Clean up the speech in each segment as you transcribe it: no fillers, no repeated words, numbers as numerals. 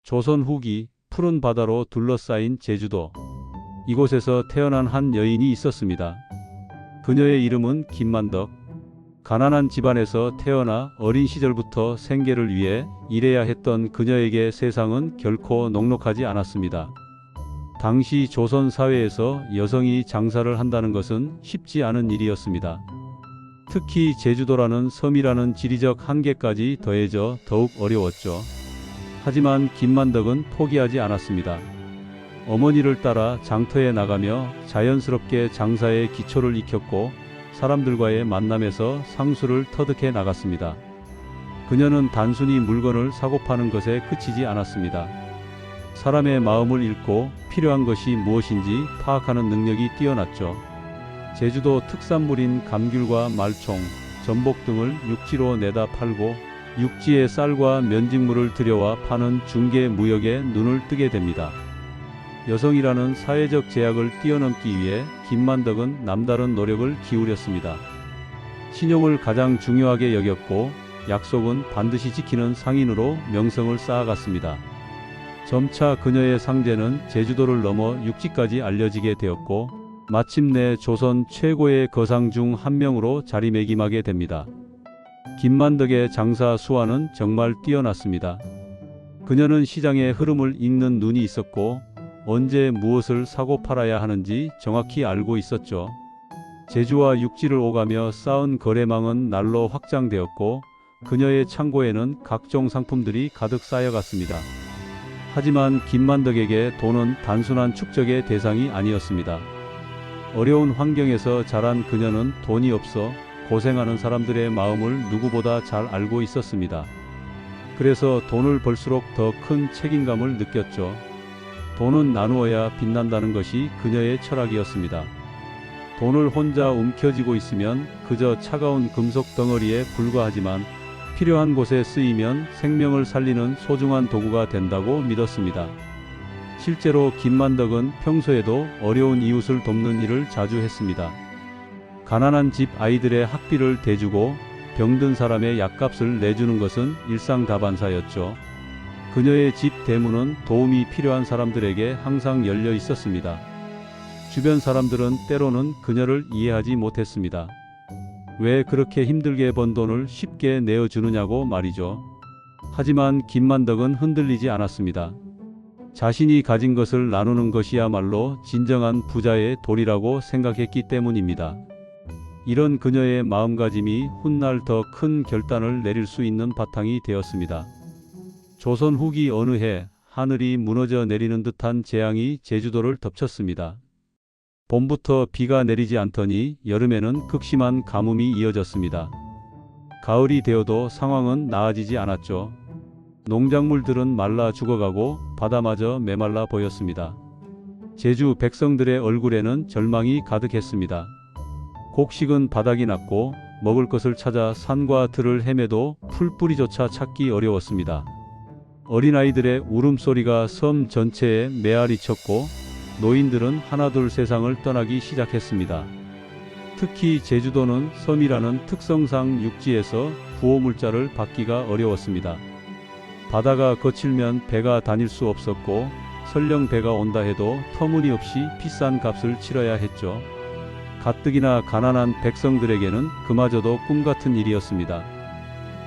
조선 후기 푸른 바다로 둘러싸인 제주도. 이곳에서 태어난 한 여인이 있었습니다. 그녀의 이름은 김만덕. 가난한 집안에서 태어나 어린 시절부터 생계를 위해 일해야 했던 그녀에게 세상은 결코 녹록하지 않았습니다. 당시 조선 사회에서 여성이 장사를 한다는 것은 쉽지 않은 일이었습니다. 특히 제주도라는 섬이라는 지리적 한계까지 더해져 더욱 어려웠죠. 하지만 김만덕은 포기하지 않았습니다. 어머니를 따라 장터에 나가며 자연스럽게 장사의 기초를 익혔고 사람들과의 만남에서 상수를 터득해 나갔습니다. 그녀는 단순히 물건을 사고 파는 것에 그치지 않았습니다. 사람의 마음을 읽고 필요한 것이 무엇인지 파악하는 능력이 뛰어났죠. 제주도 특산물인 감귤과 말총, 전복 등을 육지로 내다 팔고 육지의 쌀과 면직물을 들여와 파는 중개 무역에 눈을 뜨게 됩니다. 여성이라는 사회적 제약을 뛰어넘기 위해 김만덕은 남다른 노력을 기울였습니다. 신용을 가장 중요하게 여겼고 약속은 반드시 지키는 상인으로 명성을 쌓아갔습니다. 점차 그녀의 상제는 제주도를 넘어 육지까지 알려지게 되었고 마침내 조선 최고의 거상 중 한 명으로 자리매김하게 됩니다. 김만덕의 장사 수완은 정말 뛰어났습니다. 그녀는 시장의 흐름을 읽는 눈이 있었고 언제 무엇을 사고 팔아야 하는지 정확히 알고 있었죠. 제주와 육지를 오가며 쌓은 거래망은 날로 확장되었고 그녀의 창고에는 각종 상품들이 가득 쌓여갔습니다. 하지만 김만덕에게 돈은 단순한 축적의 대상이 아니었습니다. 어려운 환경에서 자란 그녀는 돈이 없어 고생하는 사람들의 마음을 누구보다 잘 알고 있었습니다. 그래서 돈을 벌수록 더 큰 책임감을 느꼈죠. 돈은 나누어야 빛난다는 것이 그녀의 철학이었습니다. 돈을 혼자 움켜쥐고 있으면 그저 차가운 금속 덩어리에 불과하지만 필요한 곳에 쓰이면 생명을 살리는 소중한 도구가 된다고 믿었습니다. 실제로 김만덕은 평소에도 어려운 이웃을 돕는 일을 자주 했습니다. 가난한 집 아이들의 학비를 대주고 병든 사람의 약값을 내주는 것은 일상다반사였죠. 그녀의 집 대문은 도움이 필요한 사람들에게 항상 열려 있었습니다. 주변 사람들은 때로는 그녀를 이해하지 못했습니다. 왜 그렇게 힘들게 번 돈을 쉽게 내어주느냐고 말이죠. 하지만 김만덕은 흔들리지 않았습니다. 자신이 가진 것을 나누는 것이야말로 진정한 부자의 도리라고 생각했기 때문입니다. 이런 그녀의 마음가짐이 훗날 더 큰 결단을 내릴 수 있는 바탕이 되었습니다. 조선 후기 어느 해 하늘이 무너져 내리는 듯한 재앙이 제주도를 덮쳤습니다. 봄부터 비가 내리지 않더니 여름에는 극심한 가뭄이 이어졌습니다. 가을이 되어도 상황은 나아지지 않았죠. 농작물들은 말라 죽어가고 바다마저 메말라 보였습니다. 제주 백성들의 얼굴에는 절망이 가득했습니다. 곡식은 바닥이 났고 먹을 것을 찾아 산과 들을 헤매도 풀뿌리조차 찾기 어려웠습니다. 어린아이들의 울음소리가 섬 전체에 메아리 쳤고 노인들은 하나둘 세상을 떠나기 시작했습니다. 특히 제주도는 섬이라는 특성상 육지에서 구호물자를 받기가 어려웠습니다. 바다가 거칠면 배가 다닐 수 없었고 설령 배가 온다 해도 터무니없이 비싼 값을 치러야 했죠. 가뜩이나 가난한 백성들에게는 그마저도 꿈같은 일이었습니다.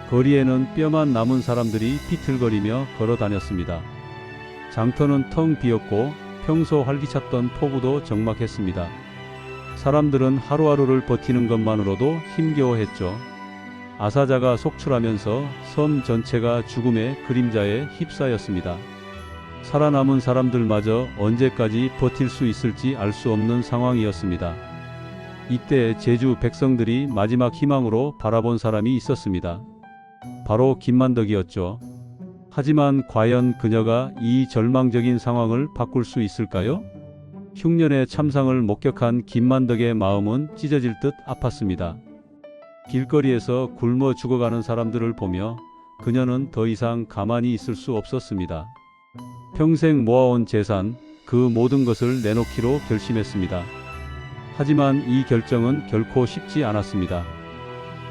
거리에는 뼈만 남은 사람들이 비틀거리며 걸어 다녔습니다. 장터는 텅 비었고 평소 활기찼던 포구도 적막했습니다. 사람들은 하루하루를 버티는 것만으로도 힘겨워했죠. 아사자가 속출하면서 섬 전체가 죽음의 그림자에 휩싸였습니다. 살아남은 사람들마저 언제까지 버틸 수 있을지 알 수 없는 상황이었습니다. 이때 제주 백성들이 마지막 희망으로 바라본 사람이 있었습니다. 바로 김만덕이었죠. 하지만 과연 그녀가 이 절망적인 상황을 바꿀 수 있을까요? 흉년의 참상을 목격한 김만덕의 마음은 찢어질 듯 아팠습니다. 길거리에서 굶어 죽어가는 사람들을 보며 그녀는 더 이상 가만히 있을 수 없었습니다. 평생 모아온 재산, 그 모든 것을 내놓기로 결심했습니다. 하지만 이 결정은 결코 쉽지 않았습니다.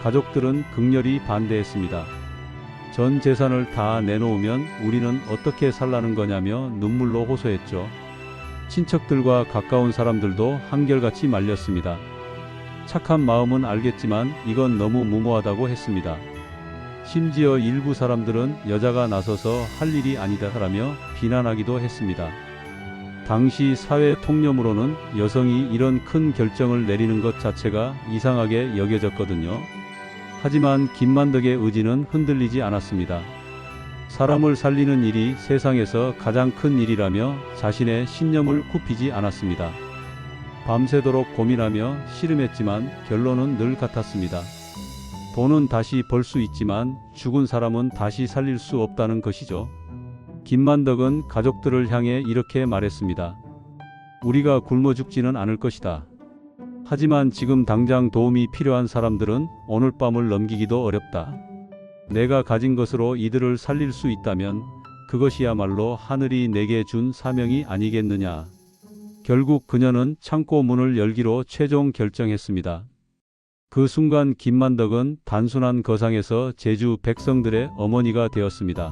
가족들은 극렬히 반대했습니다. 전 재산을 다 내놓으면 우리는 어떻게 살라는 거냐며 눈물로 호소했죠. 친척들과 가까운 사람들도 한결같이 말렸습니다. 착한 마음은 알겠지만 이건 너무 무모하다고 했습니다. 심지어 일부 사람들은 여자가 나서서 할 일이 아니다라며 비난하기도 했습니다. 당시 사회 통념으로는 여성이 이런 큰 결정을 내리는 것 자체가 이상하게 여겨졌거든요. 하지만 김만덕의 의지는 흔들리지 않았습니다. 사람을 살리는 일이 세상에서 가장 큰 일이라며 자신의 신념을 굽히지 않았습니다. 밤새도록 고민하며 씨름했지만 결론은 늘 같았습니다. 돈은 다시 벌 수 있지만 죽은 사람은 다시 살릴 수 없다는 것이죠. 김만덕은 가족들을 향해 이렇게 말했습니다. 우리가 굶어 죽지는 않을 것이다. 하지만 지금 당장 도움이 필요한 사람들은 오늘 밤을 넘기기도 어렵다. 내가 가진 것으로 이들을 살릴 수 있다면 그것이야말로 하늘이 내게 준 사명이 아니겠느냐. 결국 그녀는 창고 문을 열기로 최종 결정했습니다. 그 순간 김만덕은 단순한 거상에서 제주 백성들의 어머니가 되었습니다.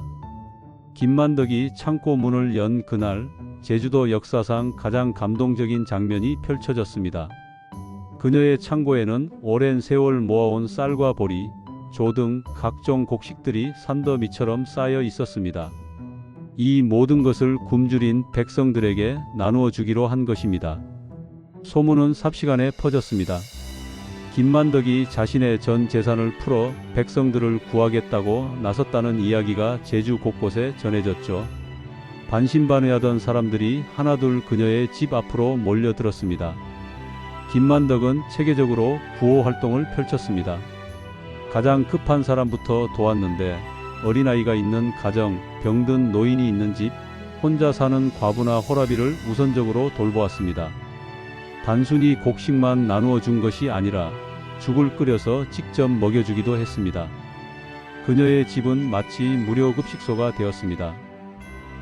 김만덕이 창고 문을 연 그날 제주도 역사상 가장 감동적인 장면이 펼쳐졌습니다. 그녀의 창고에는 오랜 세월 모아온 쌀과 보리, 조 등 각종 곡식들이 산더미처럼 쌓여 있었습니다. 이 모든 것을 굶주린 백성들에게 나누어 주기로 한 것입니다. 소문은 삽시간에 퍼졌습니다. 김만덕이 자신의 전 재산을 풀어 백성들을 구하겠다고 나섰다는 이야기가 제주 곳곳에 전해졌죠. 반신반의하던 사람들이 하나둘 그녀의 집 앞으로 몰려들었습니다. 김만덕은 체계적으로 구호 활동을 펼쳤습니다. 가장 급한 사람부터 도왔는데 어린아이가 있는 가정, 병든 노인이 있는 집, 혼자 사는 과부나 호라비를 우선적으로 돌보았습니다. 단순히 곡식만 나누어 준 것이 아니라 죽을 끓여서 직접 먹여주기도 했습니다. 그녀의 집은 마치 무료 급식소가 되었습니다.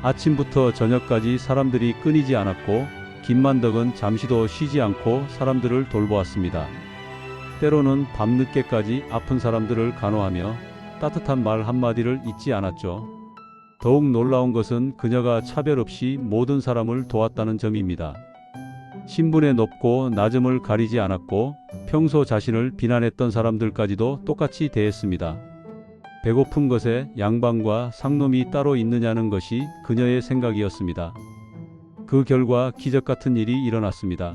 아침부터 저녁까지 사람들이 끊이지 않았고 김만덕은 잠시도 쉬지 않고 사람들을 돌보았습니다. 때로는 밤늦게까지 아픈 사람들을 간호하며 따뜻한 말 한마디를 잊지 않았죠. 더욱 놀라운 것은 그녀가 차별 없이 모든 사람을 도왔다는 점입니다. 신분의 높고 낮음을 가리지 않았고 평소 자신을 비난했던 사람들까지도 똑같이 대했습니다. 배고픈 것에 양반과 상놈이 따로 있느냐는 것이 그녀의 생각이었습니다. 그 결과 기적 같은 일이 일어났습니다.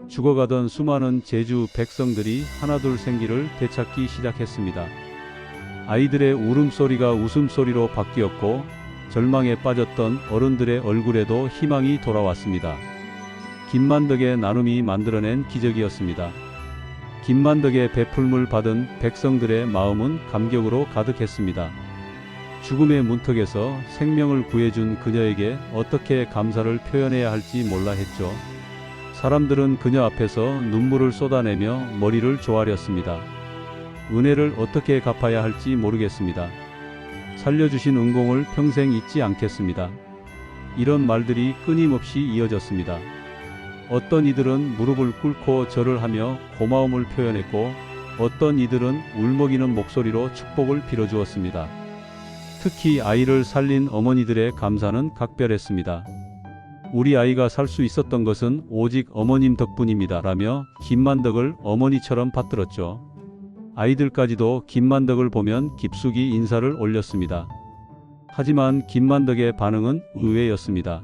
죽어가던 수많은 제주 백성들이 하나둘 생기를 되찾기 시작했습니다. 아이들의 울음소리가 웃음소리로 바뀌었고 절망에 빠졌던 어른들의 얼굴에도 희망이 돌아왔습니다. 김만덕의 나눔이 만들어낸 기적이었습니다. 김만덕의 베풀물 받은 백성들의 마음은 감격으로 가득했습니다. 죽음의 문턱에서 생명을 구해준 그녀에게 어떻게 감사를 표현해야 할지 몰라 했죠. 사람들은 그녀 앞에서 눈물을 쏟아내며 머리를 조아렸습니다. 은혜를 어떻게 갚아야 할지 모르겠습니다. 살려주신 은공을 평생 잊지 않겠습니다. 이런 말들이 끊임없이 이어졌습니다. 어떤 이들은 무릎을 꿇고 절을 하며 고마움을 표현했고 어떤 이들은 울먹이는 목소리로 축복을 빌어주었습니다. 특히 아이를 살린 어머니들의 감사는 각별했습니다. 우리 아이가 살 수 있었던 것은 오직 어머님 덕분입니다. 라며 김만덕을 어머니처럼 받들었죠. 아이들까지도 김만덕을 보면 깊숙이 인사를 올렸습니다. 하지만 김만덕의 반응은 의외였습니다.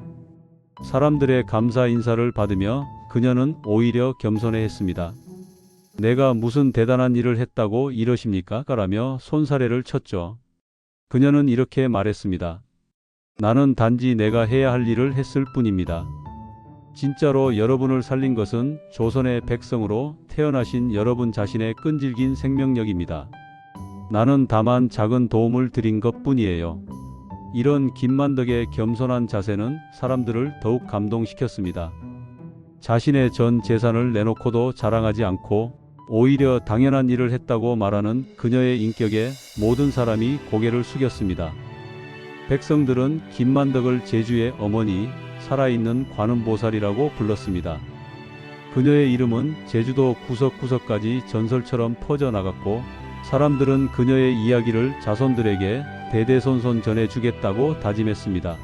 사람들의 감사 인사를 받으며 그녀는 오히려 겸손해했습니다. 내가 무슨 대단한 일을 했다고 이러십니까? 라며 손사래를 쳤죠. 그녀는 이렇게 말했습니다. 나는 단지 내가 해야 할 일을 했을 뿐입니다. 진짜로 여러분을 살린 것은 조선의 백성으로 태어나신 여러분 자신의 끈질긴 생명력입니다. 나는 다만 작은 도움을 드린 것뿐이에요. 이런 김만덕의 겸손한 자세는 사람들을 더욱 감동시켰습니다. 자신의 전 재산을 내놓고도 자랑하지 않고 오히려 당연한 일을 했다고 말하는 그녀의 인격에 모든 사람이 고개를 숙였습니다. 백성들은 김만덕을 제주의 어머니, 살아있는 관음보살이라고 불렀습니다. 그녀의 이름은 제주도 구석구석까지 전설처럼 퍼져나갔고 사람들은 그녀의 이야기를 자손들에게 대대손손 전해주겠다고 다짐했습니다.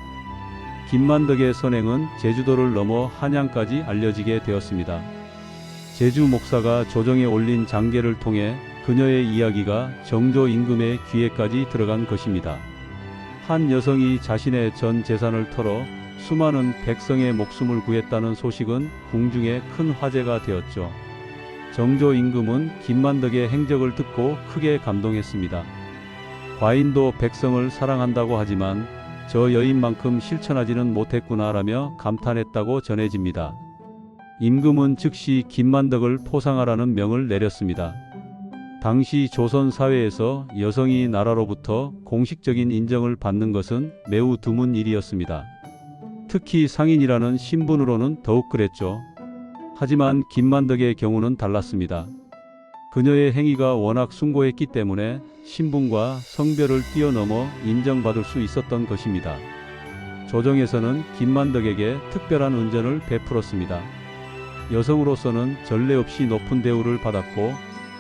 김만덕의 선행은 제주도를 넘어 한양까지 알려지게 되었습니다. 제주 목사가 조정에 올린 장계를 통해 그녀의 이야기가 정조 임금의 귀에까지 들어간 것입니다. 한 여성이 자신의 전 재산을 털어 수많은 백성의 목숨을 구했다는 소식은 궁중에 큰 화제가 되었죠. 정조 임금은 김만덕의 행적을 듣고 크게 감동했습니다. 과인도 백성을 사랑한다고 하지만 저 여인만큼 실천하지는 못했구나라며 감탄했다고 전해집니다. 임금은 즉시 김만덕을 포상하라는 명을 내렸습니다. 당시 조선 사회에서 여성이 나라로부터 공식적인 인정을 받는 것은 매우 드문 일이었습니다. 특히 상인이라는 신분으로는 더욱 그랬죠. 하지만 김만덕의 경우는 달랐습니다. 그녀의 행위가 워낙 숭고했기 때문에 신분과 성별을 뛰어넘어 인정받을 수 있었던 것입니다. 조정에서는 김만덕에게 특별한 은전을 베풀었습니다. 여성으로서는 전례 없이 높은 대우를 받았고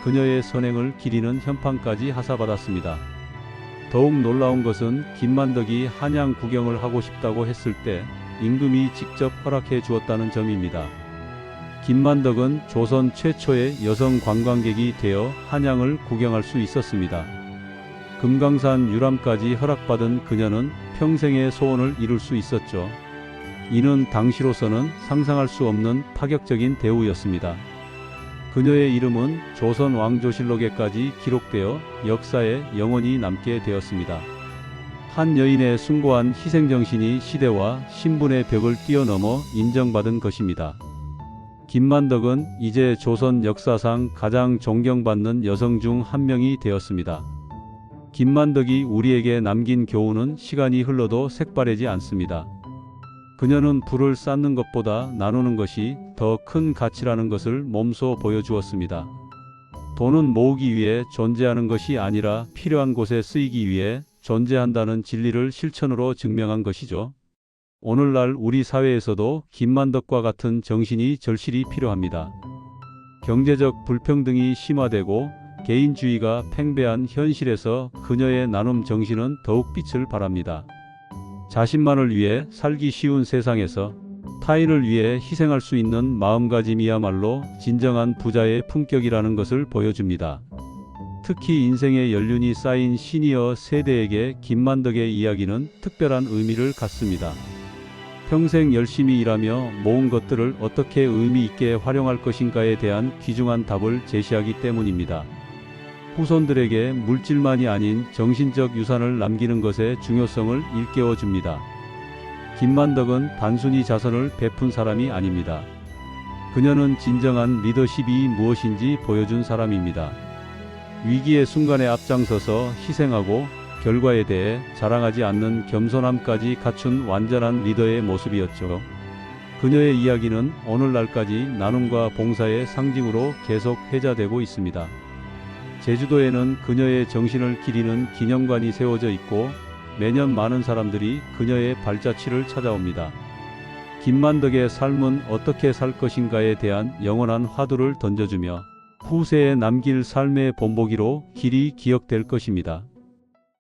그녀의 선행을 기리는 현판까지 하사받았습니다. 더욱 놀라운 것은 김만덕이 한양 구경을 하고 싶다고 했을 때 임금이 직접 허락해 주었다는 점입니다. 김만덕은 조선 최초의 여성 관광객이 되어 한양을 구경할 수 있었습니다. 금강산 유람까지 허락받은 그녀는 평생의 소원을 이룰 수 있었죠. 이는 당시로서는 상상할 수 없는 파격적인 대우였습니다. 그녀의 이름은 조선 왕조실록에까지 기록되어 역사에 영원히 남게 되었습니다. 한 여인의 숭고한 희생정신이 시대와 신분의 벽을 뛰어넘어 인정받은 것입니다. 김만덕은 이제 조선 역사상 가장 존경받는 여성 중 한 명이 되었습니다. 김만덕이 우리에게 남긴 교훈은 시간이 흘러도 색바래지 않습니다. 그녀는 부를 쌓는 것보다 나누는 것이 더 큰 가치라는 것을 몸소 보여주었습니다. 돈은 모으기 위해 존재하는 것이 아니라 필요한 곳에 쓰이기 위해 존재한다는 진리를 실천으로 증명한 것이죠. 오늘날 우리 사회에서도 김만덕과 같은 정신이 절실히 필요합니다. 경제적 불평등이 심화되고 개인주의가 팽배한 현실에서 그녀의 나눔 정신은 더욱 빛을 발합니다. 자신만을 위해 살기 쉬운 세상에서 타인을 위해 희생할 수 있는 마음가짐이야말로 진정한 부자의 품격이라는 것을 보여줍니다. 특히 인생의 연륜이 쌓인 시니어 세대에게 김만덕의 이야기는 특별한 의미를 갖습니다. 평생 열심히 일하며 모은 것들을 어떻게 의미 있게 활용할 것인가에 대한 귀중한 답을 제시하기 때문입니다. 후손들에게 물질만이 아닌 정신적 유산을 남기는 것의 중요성을 일깨워 줍니다. 김만덕은 단순히 자선을 베푼 사람이 아닙니다. 그녀는 진정한 리더십이 무엇인지 보여준 사람입니다. 위기의 순간에 앞장서서 희생하고 결과에 대해 자랑하지 않는 겸손함까지 갖춘 완전한 리더의 모습이었죠. 그녀의 이야기는 오늘날까지 나눔과 봉사의 상징으로 계속 회자되고 있습니다. 제주도에는 그녀의 정신을 기리는 기념관이 세워져 있고 매년 많은 사람들이 그녀의 발자취를 찾아옵니다. 김만덕의 삶은 어떻게 살 것인가에 대한 영원한 화두를 던져주며 후세에 남길 삶의 본보기로 길이 기억될 것입니다.